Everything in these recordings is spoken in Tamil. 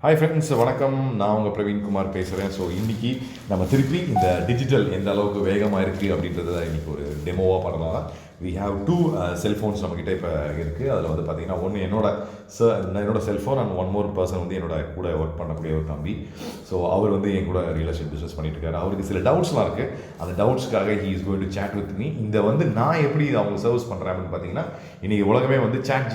ஹாய் ஃப்ரெண்ட்ஸ், வணக்கம். நான் உங்கள் பிரவீன் குமார் பேசுகிறேன். ஸோ இன்றைக்கி நம்ம திருப்பி இந்த டிஜிட்டல் எந்த அளவுக்கு வேகமாக இருக்குது அப்படின்றத இன்றைக்கி ஒரு டெமோவாக பண்ணலாம். வி ஹாவ் 2 செல்ஃபோன்ஸ் நம்மக்கிட்ட இப்போ இருக்குது. அதில் வந்து பார்த்திங்கன்னா ஒன்று என்னோட cellphone and one more person வந்து என்னோட கூட ஒர்க் பண்ணக்கூடிய ஒரு தம்பி. ஸோ அவர் வந்து என் கூட ரியல் எஸ்டேட் பிஸ்னஸ் பண்ணிட்டு இருக்காரு. அவருக்கு சில டவுட்ஸ்லாம் இருக்குது. அந்த டவுட்ஸ்க்காக he is going to chat with me. இந்த வந்து நான் எப்படி அவங்க சர்வீஸ் பண்ணுறேன் அப்படின்னு பார்த்தீங்கன்னா, இன்றைக்கி உலகமே வந்து சாட்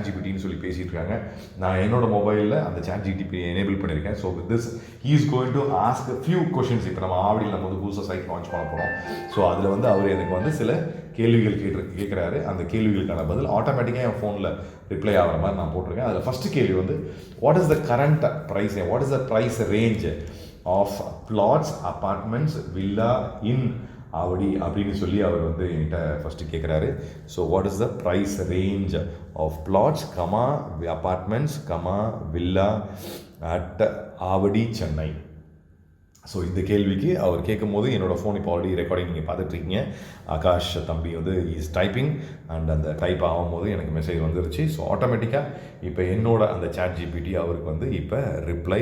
ஜிபிடின்னு சொல்லி பேசிகிட்டு இருக்காங்க. நான் என்னோட மொபைலில் அந்த ChatGPT எனேபிள் பண்ணியிருக்கேன். So with this he is going to ask few questions. இப்போ நம்ம ஆவடியில் நம்ம வந்து புதுசாக சைட் லான்ச் பண்ண போகிறோம். ஸோ அதில் வந்து அவர் எனக்கு வந்து சில கேள்விகள் கேட்குறாரு. அந்த கேள்விகளுக்கான பதில் ஆட்டோமேட்டிக்காக என் ஃபோனில் ரிப்ளை ஆகிற மாதிரி நான் போட்டிருக்கேன். அதில் ஃபஸ்ட்டு கேள்வி வந்து what is the current price, what is the price range of flats, apartments, villa in Avadi அப்படின்னு சொல்லி அவர் வந்து என்கிட்ட ஃபஸ்ட்டு கேட்குறாரு. So what is the price range of flats, apartments, villa at Avadi, Chennai. So இந்த கேள்விக்கு அவர் கேட்கும் போது என்னோடய ஃபோன் இப்போ ஆல்ரெடி ரெக்கார்டிங் நீங்கள் பார்த்துட்ருக்கீங்க. ஆகாஷ் தம்பி வந்து இஸ் டைப்பிங் அண்ட் அந்த டைப் ஆகும்போது எனக்கு மெசேஜ் வந்துருச்சு. ஸோ ஆட்டோமேட்டிக்காக இப்போ என்னோட அந்த ChatGPT அவருக்கு வந்து இப்போ ரிப்ளை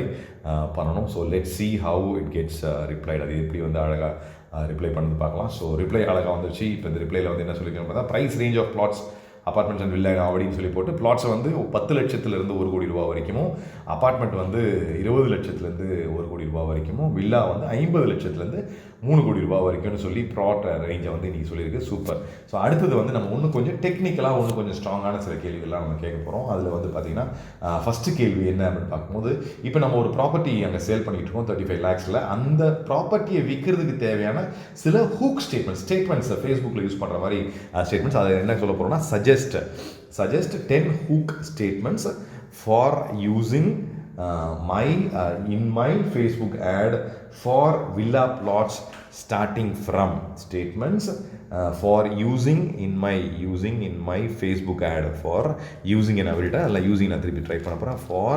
பண்ணணும். So let see how it gets replied. அது எப்படி வந்து அழகாக ரிப்ளை பண்ணது பார்க்கலாம். ஸோ ரிப்ளை அழகாக வந்துருச்சு. இப்போ இந்த ரிப்ளையில் வந்து என்ன சொல்லியிருக்கேன்னு பார்த்தா, price range of flats, apartments and villa அப்படின்னு சொல்லி போட்டு பிளாட்ஸை வந்து 10 லட்சத்துலேருந்து 1 கோடி ரூபா வரைக்கும், அப்பார்ட்மெண்ட் வந்து 20 லட்சத்துலேருந்து 1 கோடி ரூபா வரைக்கும், வில்லா வந்து 50 லட்சத்துலேருந்து 3 கோடி ரூபா வரைக்கும்னு சொல்லி ப்ளாட் ரேஞ்சை வந்து இன்றைக்கி சொல்லியிருக்கு. சூப்பர். ஸோ அடுத்தது வந்து நம்ம இன்னும் கொஞ்சம் டெக்னிக்கலாக கொஞ்சம் ஸ்ட்ராங்கான சில கேள்விகள்லாம் நம்ம கேட்க போகிறோம். அதில் வந்து பார்த்திங்கன்னா ஃபஸ்ட்டு கேள்வி என்ன அப்படின்னு பார்க்கும்போது, இப்போ நம்ம ஒரு ப்ராப்பர்ட்டி அங்கே சேல் பண்ணிகிட்டு இருக்கோம் 35 lakhsல. அந்த ப்ராப்பர்ட்டியை விற்கிறதுக்கு தேவையான சில ஹூக் ஸ்டேட்மெண்ட்ஸ் ஃபேஸ்புக்கில் யூஸ் பண்ணுற மாதிரி ஸ்டேட்மெண்ட்ஸ். அதை என்ன சொல்ல போகிறோம்னா, suggest 10 hook statements for using in my Facebook ad for villa plots starting from statements for using in my Facebook ad for using in avita alla using na thiruppi try panna pora for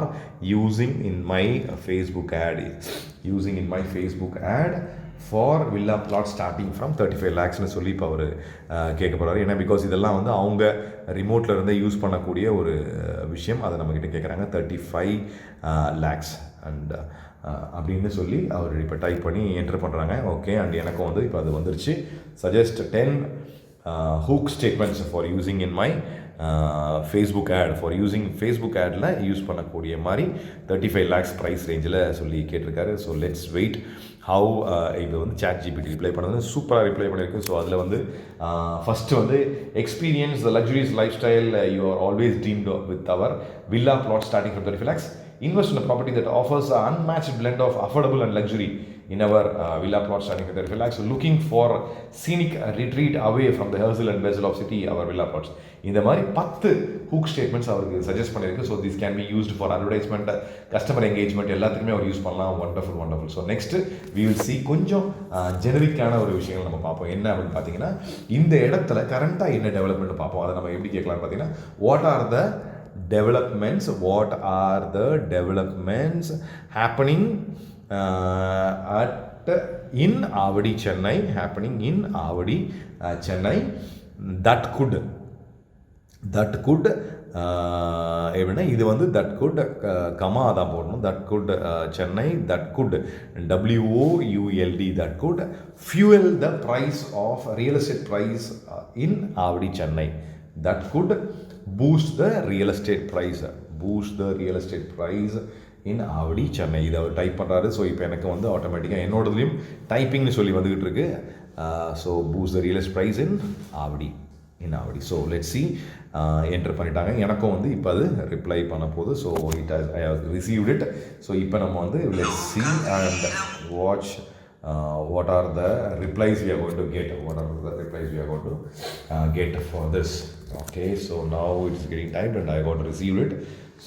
using in my Facebook ad for villa plot starting from 35 lakhsனு சொல்லி இப்போ அவர் கேட்க போகிறாரு. ஏன்னா பிகாஸ் இதெல்லாம் வந்து அவங்க ரிமோட்டில் இருந்தே யூஸ் பண்ணக்கூடிய ஒரு விஷயம். அதை நம்மக்கிட்ட கேட்குறாங்க 35 lakhs அண்ட் அப்படின்னு சொல்லி அவர் இப்போ டைப் பண்ணி என்டர் பண்ணுறாங்க. ஓகே, அண்ட் எனக்கும் வந்து இப்போ அது வந்துருச்சு. Suggest 10 hook statements for using in my Facebook ad, for using Facebook ஆடில் யூஸ் பண்ணக்கூடிய மாதிரி 35 lakhs ப்ரைஸ் ரேஞ்சில் சொல்லி கேட்டிருக்காரு. ஸோ லெட்ஸ் வெயிட் ஹவு இது வந்து ChatGPT ரிப்ளை பண்ணது சூப்பராக ரிப்ளை பண்ணியிருக்கு. ஸோ அதில் வந்து ஃபஸ்ட்டு வந்து experience the luxurious lifestyle you are always dreamt with our villa plot starting from 35 lakhs. Invest in a property that offers an unmatched blend of affordable and luxury in our villa plot starting with 35 lakhs. So looking for scenic retreat away from the hustle and bustle of city, our villa plots. இந்த மாதிரி 10 ஹூக் ஸ்டேட்மெண்ட்ஸ் அவருக்கு சஜஸ்ட் பண்ணியிருக்கு. So this can be used for advertisement, customer engagement, எல்லாத்துக்குமே அவர் யூஸ் பண்ணலாம். Wonderful. So next we will see கொஞ்சம் ஜெனரிக்கான ஒரு விஷயங்கள் நம்ம பார்ப்போம். என்ன அப்படின்னு பார்த்தீங்கன்னா, இந்த இடத்துல கரண்ட்டாக என்ன டெவலப்மெண்ட் பார்ப்போம். அதை நம்ம எப்படி கேட்கலாம்னு பார்த்தீங்கன்னா, what are the developments happening in Avadi, Chennai, Chennai that could எப்படின்னா இது வந்து தட் குட் கமா தான் போடணும். That could Chennai, that could WOULD, that could fuel the price of real estate price in Avadi, Chennai. That could boost the real estate price in Avadi, Chennai. இதை அவர் டைப் பண்ணுறாரு. ஸோ இப்போ எனக்கு வந்து ஆட்டோமேட்டிக்காக என்னோடதுலையும் டைப்பிங்னு சொல்லி வந்துக்கிட்டு இருக்கு. So boost the real estate price in Avadi. So let's see, enter பண்ணிட்டாங்க. எனக்கும் வந்து இப்போ அது ரிப்ளை பண்ண போகுது. So I have received it. So இப்போ நம்ம வந்து let's see and watch what are the replies we are going to get for this. Okay, so now it's getting typed and I got to receive it.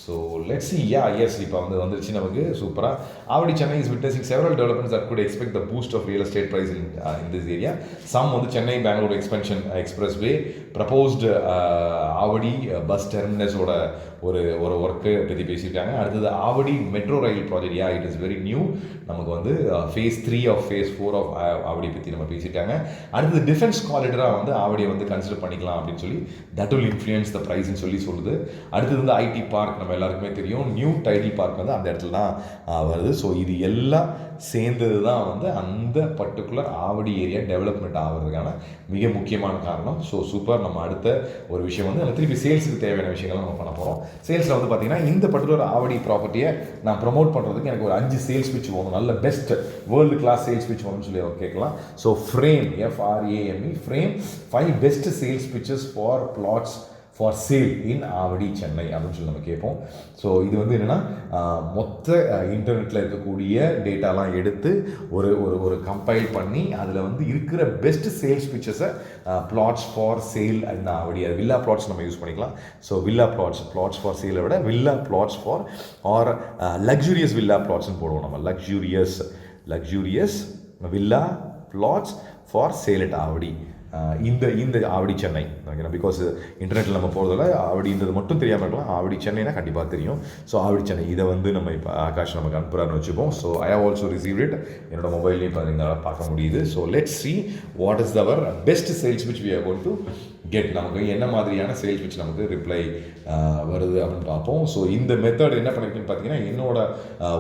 So let's see. Yes, இப்போ வந்து வந்துருச்சு நமக்கு. சூப்பராக. Avadi, Chennai is witnessing several developments that could expect the boost of real estate price in this area. Some வந்து Chennai Bangalore expansion expressway, proposed Avadi bus டெர்மினஸோட ஒரு ஒர்க்கு பற்றி பேசியிருக்காங்க. அடுத்தது Avadi metro rail project. It is very new. நமக்கு வந்து phase 3 of phase 4 of Avadi பற்றி நம்ம பேசியிருக்காங்க. அடுத்தது டிஃபென்ஸ் காரிடராக வந்து ஆவடியை வந்து கன்சிடர் பண்ணிக்கலாம் அப்படின்னு சொல்லி, தட் வில் இன்ஃப்ளூயன்ஸ் த ப்ரைஸ்ன்னு சொல்லி சொல்லுது. அடுத்தது வந்து ஐடி பார்க் நம்ம எல்லாருக்குமே தெரியும், நியூ டைடல் பார்க் வந்து அந்த இடத்துல தான் வருது. ஸோ இது எல்லாம் சேர்ந்தது தான் வந்து அந்த பர்டிகுலர் ஆவடி ஏரியா டெவலப்மெண்ட் ஆகிறதுக்கான மிக முக்கியமான காரணம். So super. நம்ம அடுத்த ஒரு விஷயம் வந்து நம்ம திருப்பி சேல்ஸுக்கு தேவையான விஷயங்கள் நம்ம பண்ண போகிறோம். சேல்ஸில் வந்து பார்த்தீங்கன்னா இந்த பர்டிகுலர் ஆவடி ப்ராப்பர்ட்டியை நான் ப்ரொமோட் பண்ணுறதுக்கு எனக்கு ஒரு 5 சேல்ஸ் பிச் வேணும், நல்ல best world class sales pitch வேணும்னு சொல்லி கேட்கலாம். So frame, FRAME, frame 5 best sales pitches for plots for sale in Avadi Chennai அப்படின்னு சொல்லி நம்ம கேட்போம். ஸோ இது வந்து என்னென்னா மொத்த இன்டர்நெட்டில் இருக்கக்கூடிய டேட்டாலாம் எடுத்து ஒரு ஒரு ஒரு கம்பைல் பண்ணி அதில் வந்து இருக்கிற பெஸ்ட் சேல்ஸ் பிக்சர்ஸை பிளாட்ஸ் ஃபார் சேல் இந்த ஆவடி, அது வில்லா பிளாட்ஸ் நம்ம யூஸ் பண்ணிக்கலாம். ஸோ வில்லா பிளாட்ஸ் ஃபார் சேலை விட villa flats for or luxurious villa பிளாட்ஸ்ன்னு போடுவோம் நம்ம. Luxurious villa flats for sale at Avadi, இந்த ஆவடி சென்னை. ஓகேனா, பிகாஸ் இன்டர்நெட்டில் நம்ம போகிறதால ஆவடின்றது மட்டும் தெரியாமல் இருக்கலாம், ஆவடி சென்னைனா கண்டிப்பாக தெரியும். ஸோ ஆவடி சென்னை இதை வந்து நம்ம இப்போ ஆகாஷ் நமக்கு அனுப்புகிறான்னு வச்சுப்போம். So I have also receive it, என்னோட மொபைல்லையும் இப்போ எங்களால் பார்க்க முடியுது. So let's see what is our best sales which we are going to get. நமக்கு என்ன மாதிரியான சேல்ஸ் விச் நமக்கு ரிப்ளை வருது அப்படின்னு பார்ப்போம். ஸோ இந்த மெத்தட் என்ன பண்ணியிருக்கேன்னு பார்த்தீங்கன்னா, என்னோட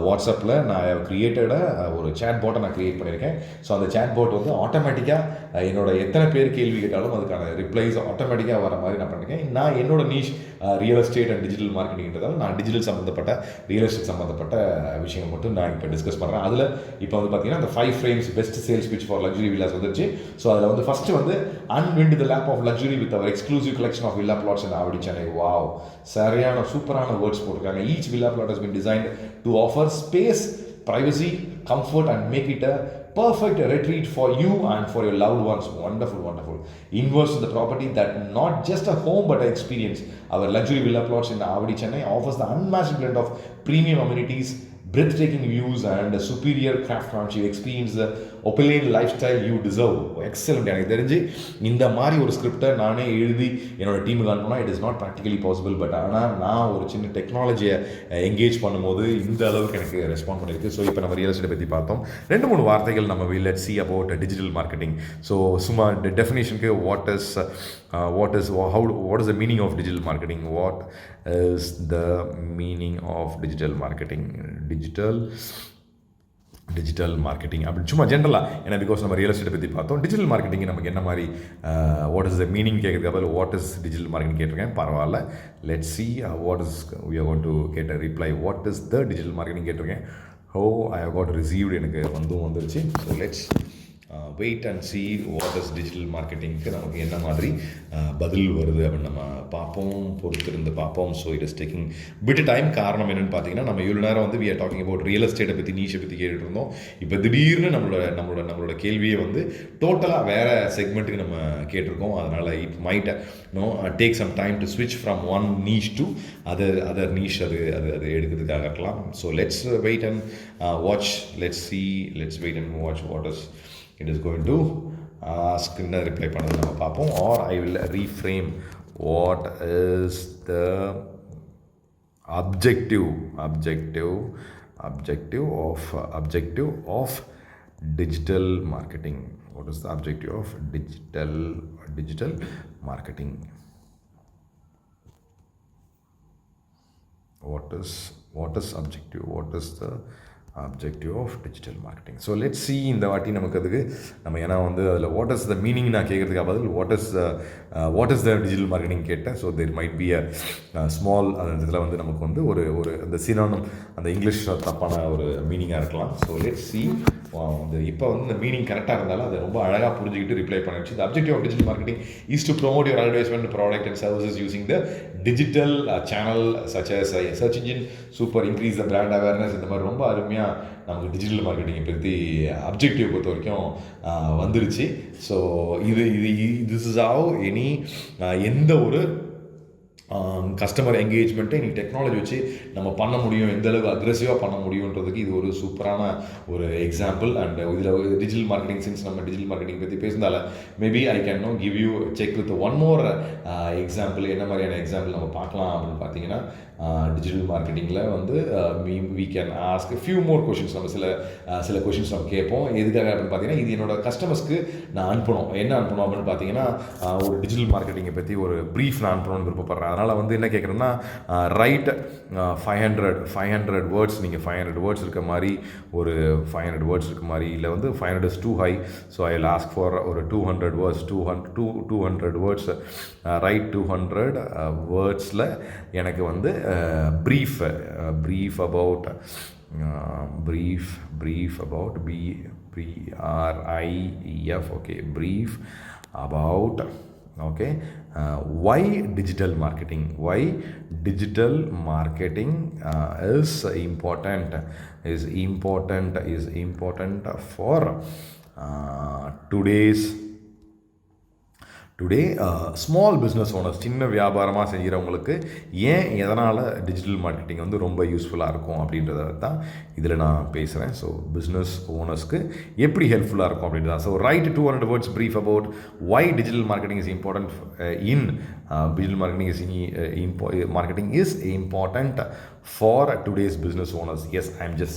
வாட்ஸ்அப்பில் நான் கிரியேட்டடை ஒரு சேட் பாட்டை நான் கிரியேட் பண்ணியிருக்கேன். ஸோ அந்த சேட் பாட் வந்து ஆட்டோமேட்டிக்காக என்னோட எத்தனை பேர் கேள்வி கேட்டாலும் அதுக்கான ரிப்ளைஸ் ஆட்டோமேட்டிக்காக வர மாதிரி நான் பண்ணியிருக்கேன். நான் என்னோட niche real estate and digital மார்க்கெட்டிங்கிறதால நான் டிஜிட்டல் சம்மந்தப்பட்ட ரியல் எஸ்டேட் சம்மந்தப்பட்ட விஷயங்கள் மட்டும் நான் இப்போ டிஸ்கஸ் பண்ணுறேன். அதில் இப்போ வந்து பார்த்தீங்கன்னா அந்த 5 frames best sales pitch for luxury villas வந்துருச்சு. ஸோ அதில் வந்து ஃபஸ்ட்டு வந்து unwind the lap of luxury with our exclusive collection of villa plots in Avadi, Chennai. Wow, சரியான சூப்பரான வேர்ட்ஸ் போட்டிருக்காங்க. Each villa plot has been designed to offer space, privacy, comfort and make it a perfect retreat for you and for your loved ones. Wonderful, wonderful. Invest in the property that not just a home but an experience. Our luxury villa plots in Avadi, Chennai offers the unmatched blend of premium amenities, breathtaking views and superior craftsmanship. Experience the opulent lifestyle you deserve. Excellent. எனக்கு தெரிஞ்சு இந்த மாதிரி ஒரு ஸ்கிரிப்டை நானே எழுதி என்னோட டீமுக்கு அனுப்பினா it is not practically possible. But ஆனால் நான் ஒரு சின்ன டெக்னாலஜியை எங்கேஜ் பண்ணும்போது இந்த அளவுக்கு எனக்கு ரெஸ்பாண்ட் பண்ணியிருக்கு. ஸோ இப்போ நம்ம ரியல் எஸ்டேட்டை பற்றி பார்த்தோம். 2-3 வார்த்தைகள் நம்ம let see about digital marketing. So சும்மா டெஃபினேஷனுக்கு what is the meaning of digital marketing? What is the meaning of digital marketing? Digital marketing அப்படின்னு சும்மா ஜென்ரலாக, ஏன்னா பிகாஸ் நம்ம ரியல் எஸ்டேட்டை பற்றி பார்த்தோம். டிஜிட்டல் மார்க்கெட்டிங் நமக்கு என்ன மாதிரி வாட் இஸ் த மீனிங் கேட்குறதுக்கு அப்புறம் வாட் இஸ் டிஜிட்டல் மார்க்கெட்டிங் கேட்டிருக்கேன். பரவாயில்ல, let's see what is we are going to get a reply. What is the digital marketing கேட்டிருக்கேன். ஐ ஹவ் காட் ரிசீவ்டு, எனக்கு வந்துருச்சு. So let's wait and see what is digital மார்க்கெட்டிங்க்கு நமக்கு என்ன மாதிரி பதில் வருது அப்படின்னு நம்ம பார்ப்போம், பொறுத்திருந்து பார்ப்போம். So it is taking bit time. காரணம் என்னென்னு பார்த்தீங்கன்னா, நம்ம இவ்வளோ நேரம் வந்து we are talking about real எஸ்டேட்டை பற்றி, நீஷை பற்றி கேட்டுட்டு இருந்தோம். இப்போ திடீர்னு நம்மளோட கேள்வியை வந்து டோட்டலாக வேறு செக்மெண்ட்டுக்கு நம்ம கேட்டிருக்கோம். அதனால் it might take some time to ஸ்விட்ச் from one niche to other niche. அது எடுக்கிறதுக்காக இருக்கலாம். So let's wait and watch. Let's wait and watch what is it is going to ask in the reply பண்ணது நம்ம பார்ப்போம். or I will reframe what is the objective of digital marketing. What is the objective of digital marketing? What is objective? What is the objective of digital marketing? So let's see. இந்த வாட்டி நமக்கு அதுக்கு நம்ம ஏன்னா வந்து அதில் வாட் இஸ் த மீனிங் நான் கேட்குறதுக்கு பதில் what is the digital marketing கேட்டேன். So there might be a small, அந்த இதில் வந்து நமக்கு வந்து ஒரு அந்த சினானம், அந்த இங்கிலீஷ் தப்பான ஒரு மீனிங்காக இருக்கலாம். So let's C. இப்போ வந்து இந்த மீனிங் கரெக்டாக இருந்தாலும் அதை ரொம்ப அழகாக புரிஞ்சுக்கிட்டு ரிப்ளை பண்ணிடுச்சு. The objective of digital marketing is to promote your advertisement product and services using the digital channel such as search engine super increase the brand awareness. இந்த மாதிரி ரொம்ப அருமையாக நமக்கு டிஜிட்டல் மார்க்கெட்டிங்கை பற்றி அப்ஜெக்டிவ் பொறுத்த வரைக்கும் வந்துருச்சு. ஸோ திஸ் இஸ் ஹவ் எந்த ஒரு கஸ்டமர் என்கேஜ்மெண்ட்டை இன்றைக்கி டெக்னாலஜி வச்சு நம்ம பண்ண முடியும், எந்த அளவுக்கு அக்ரெசிவாக பண்ண முடியுன்றதுக்கு இது ஒரு சூப்பரான ஒரு எக்ஸாம்பிள். அண்ட் இதில் டிஜிட்டல் மார்க்கெட்டிங், சின்ஸ் நம்ம டிஜிட்டல் மார்க்கெட்டிங் பற்றி பேசினால maybe I can give you check with one more example. என்ன மாதிரியான எக்ஸாம்பிள் நம்ம பார்க்கலாம் அப்படின்னு பார்த்தீங்கன்னா, டிஜிட்டல் மார்க்கெட்டிங்கில் வந்து we can ask a few more questions. நம்ம சில கொஷின்ஸ் நம்ம கேட்போம். எதுக்காக அப்படின்னு பார்த்தீங்கன்னா, இது என்னோட கஸ்டமர்ஸ்க்கு நான் அனுப்பணும். என்ன அனுப்பணும் அப்படின்னு பார்த்தீங்கன்னா, ஒரு டிஜிட்டல் மார்க்கெட்டிங்கை பற்றி ஒரு ப்ரீஃப் நான் அனுப்பணும்னு விருப்பப்படுறேன். அதனால் வந்து என்ன கேட்குறேன்னா, ரைட் 500 வேர்ட்ஸ், நீங்கள் 500 வேர்ட்ஸ் இருக்க மாதிரி, ஒரு 500 வேர்ட்ஸ் இருக்க மாதிரி, இல்லை வந்து 500 is too high, so I will ask for ஒரு 200 வேர்ட்ஸ், 200 வேர்ட்ஸ், ரைட் 200 வேர்ட்ஸில் எனக்கு வந்து brief about brief about BRIEF, okay, brief about, okay, why digital marketing is important for today small business owners, சின்ன வியாபாரமாக செய்கிறவங்களுக்கு ஏன் எதனால் டிஜிட்டல் மார்க்கெட்டிங் வந்து ரொம்ப யூஸ்ஃபுல்லாக இருக்கும் அப்படின்றத தான் இதில் நான் பேசுகிறேன். ஸோ பிஸ்னஸ் ஓனர்ஸ்க்கு எப்படி ஹெல்ப்ஃபுல்லாக இருக்கும் அப்படின்றத. So write 200 words brief about why digital marketing is important in digital marketing is important for today's business owners. Yes, I am just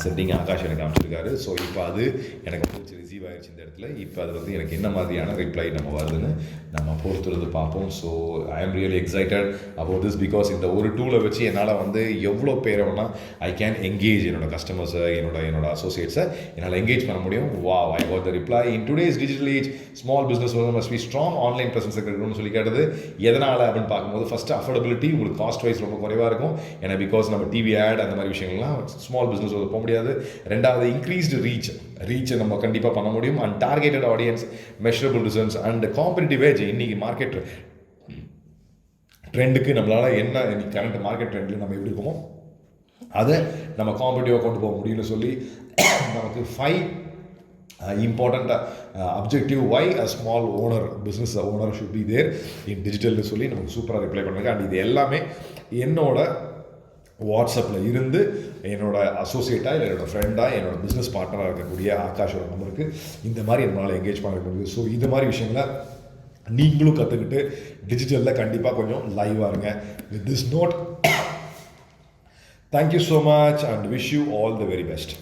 sending Akash எனக்கு அமைச்சிருக்காரு. ஸோ இப்போ அது எனக்கு ரிசீவ் ஆகிடுச்சு இந்த இடத்துல. இப்போ அது வந்து எனக்கு என்ன மாதிரியான ரிப்ளை நம்ம வருதுன்னு நம்ம பொறுத்துறது பார்ப்போம். So I am really excited about this, because இந்த ஒரு டூலை வச்சு என்னால் வந்து எவ்வளோ பேரை வேணால் ஐ கேன் எங்கேஜ், என்னோட கஸ்டமர்ஸை, என்னோட அசோசியேட்ஸை என்னால் எங்கேஜ் பண்ண முடியும். Wow, I got the reply. In today's digital age small business owner must be strong online presence இருக்கணும்னு சொல்லி கேட்டது. எதனால் அப்படின்னு பார்க்கும்போது, ஃபஸ்ட்டு அஃபோர்டபிலிட்டி, உங்களுக்கு காஸ்ட் வைஸ் ரொம்ப குறைவாக இருக்கும். ஏன்னா பிகாஸ் நம்ம டிவி ஆட் அந்த மாதிரி விஷயங்கள்லாம் ஸ்மால் பிஸ்னஸ் போக முடியாது. ரெண்டாவது, இன்க்ரீஸ்டு ரீச்சை நம்ம கண்டிப்பாக பண்ண முடியும். And targeted audience, measurable results and competitive age. இன்றைக்கி மார்க்கெட் ட்ரெண்டுக்கு நம்மளால் என்ன, இன்னைக்கு கரண்ட் மார்க்கெட் ட்ரெண்டில் நம்ம எப்படி இருக்கோமோ அதை நம்ம காம்படிட்டிவாக கொண்டு போக முடியும்னு சொல்லி நமக்கு 5 important objective why a small business owner should be there in digital சொல்லி நமக்கு சூப்பராக ரிப்ளை பண்ணுங்க. அண்ட் இது எல்லாமே என்னோட வாட்ஸ்அப்பில் இருந்து என்னோட அசோசியேட்டாக, இல்லை என்னோடய ஃப்ரெண்டாக, என்னோட பிஸ்னஸ் பார்ட்னராக இருக்கக்கூடிய ஆகாஷோட நம்பருக்கு இந்த மாதிரி என்னால் என்கேஜ் பண்ண முடியுது. ஸோ இது மாதிரி விஷயங்களை நீங்களும் கற்றுக்கிட்டு டிஜிட்டலில் கண்டிப்பாக கொஞ்சம் லைவாக இருங்க. With this note, thank you so much and wish you all the very best.